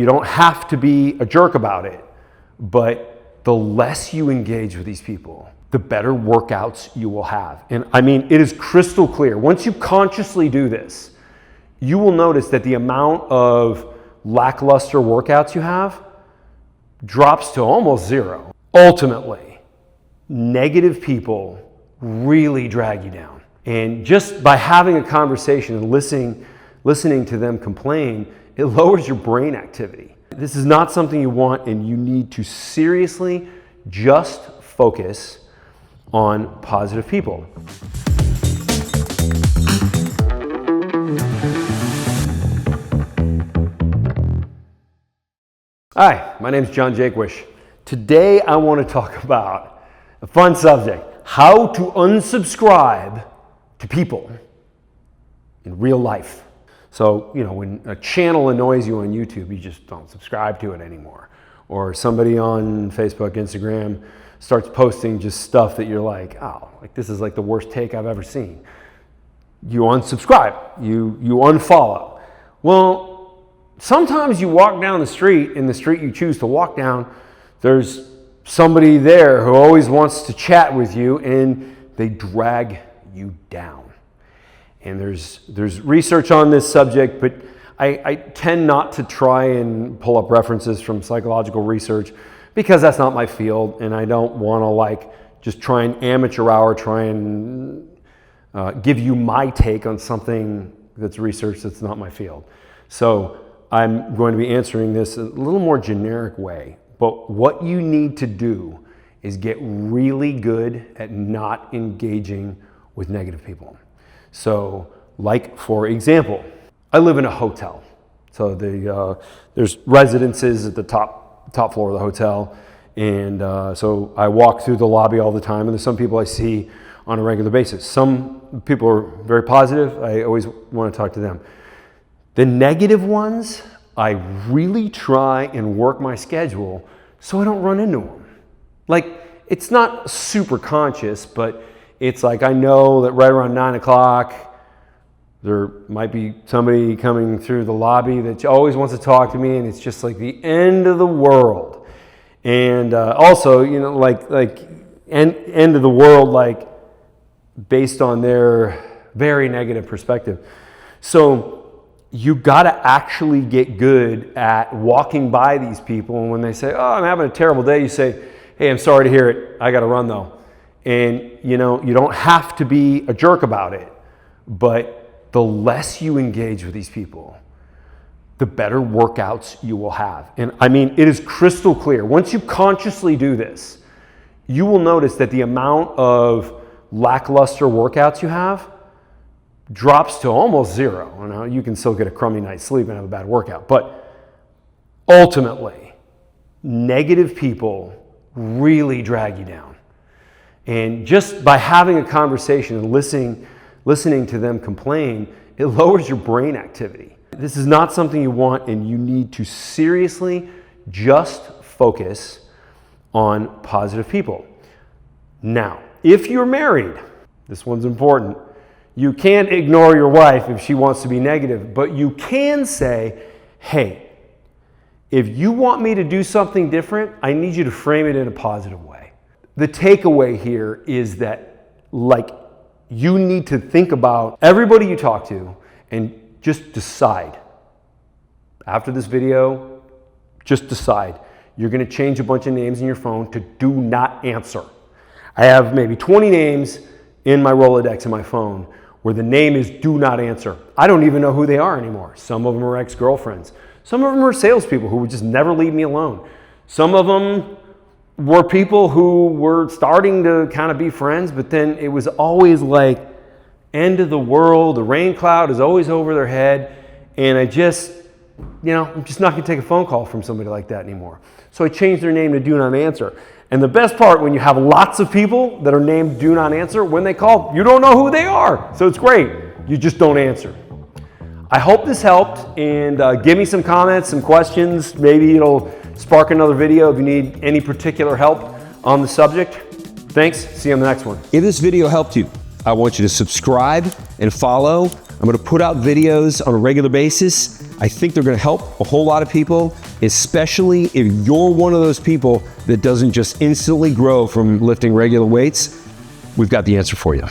you don't have to be a jerk about it, but the less you engage with these people, the better workouts you will have. And I mean, it is crystal clear. Once you consciously do this, you will notice that the amount of lackluster workouts you have drops to almost zero. Ultimately, negative people really drag you down. And just by having a conversation and listening to them complain, it lowers your brain activity. This is not something you want, and you need to seriously just focus on positive people. Hi, my name is Jaquish. Today I want to talk about a fun subject: how to unsubscribe to people in real life. So, when a channel annoys you on YouTube, you just don't subscribe to it anymore. Or somebody on Facebook, Instagram starts posting just stuff that you're like, oh, this is like the worst take I've ever seen. You unsubscribe, you unfollow. Well, sometimes you walk down the street, in the street you choose to walk down, there's somebody there who always wants to chat with you, and they drag you down. And there's research on this subject, but I tend not to try and pull up references from psychological research because that's not my field, and I don't want to just try and amateur hour, try and give you my take on something that's research that's not my field. So I'm going to be answering this a little more generic way, but what you need to do is get really good at not engaging with negative people. So, for example, I live in a hotel. So there's residences at the top floor of the hotel, and so I walk through the lobby all the time, and there's some people I see on a regular basis. Some people are very positive. I always want to talk to them. The negative ones, I really try and work my schedule so I don't run into them. It's not super conscious, but it's I know that right around 9 o'clock, there might be somebody coming through the lobby that always wants to talk to me, and it's just the end of the world. And also, end of the world, based on their very negative perspective. So you got to actually get good at walking by these people, and when they say, "Oh, I'm having a terrible day," you say, "Hey, I'm sorry to hear it. I got to run though." And you don't have to be a jerk about it, but the less you engage with these people, the better workouts you will have. And I mean, it is crystal clear. Once you consciously do this, you will notice that the amount of lackluster workouts you have drops to almost zero. Now, you can still get a crummy night's sleep and have a bad workout, but ultimately, negative people really drag you down. And just by having a conversation and listening to them complain, it lowers your brain activity. This is not something you want, and you need to seriously just focus on positive people. Now, if you're married, this one's important. You can't ignore your wife if she wants to be negative, but you can say, "Hey, if you want me to do something different, I need you to frame it in a positive way." The takeaway here is that, you need to think about everybody you talk to and just decide. After this video, just decide. You're going to change a bunch of names in your phone to do not answer. I have maybe 20 names in my Rolodex in my phone where the name is do not answer. I don't even know who they are anymore. Some of them are ex-girlfriends. Some of them are salespeople who would just never leave me alone. Some of them were people who were starting to kind of be friends, but then it was always end of the world, the rain cloud is always over their head, and I'm just not going to take a phone call from somebody like that anymore. So I changed their name to do not answer. And the best part, when you have lots of people that are named do not answer, when they call, you don't know who they are. So it's great. You just don't answer. I hope this helped, and give me some comments, some questions. Maybe it'll spark another video if you need any particular help on the subject. Thanks. See you on the next one. If this video helped you, I want you to subscribe and follow. I'm going to put out videos on a regular basis. I think they're going to help a whole lot of people. especially if you're one of those people that doesn't just instantly grow from lifting regular weights. We've got the answer for you.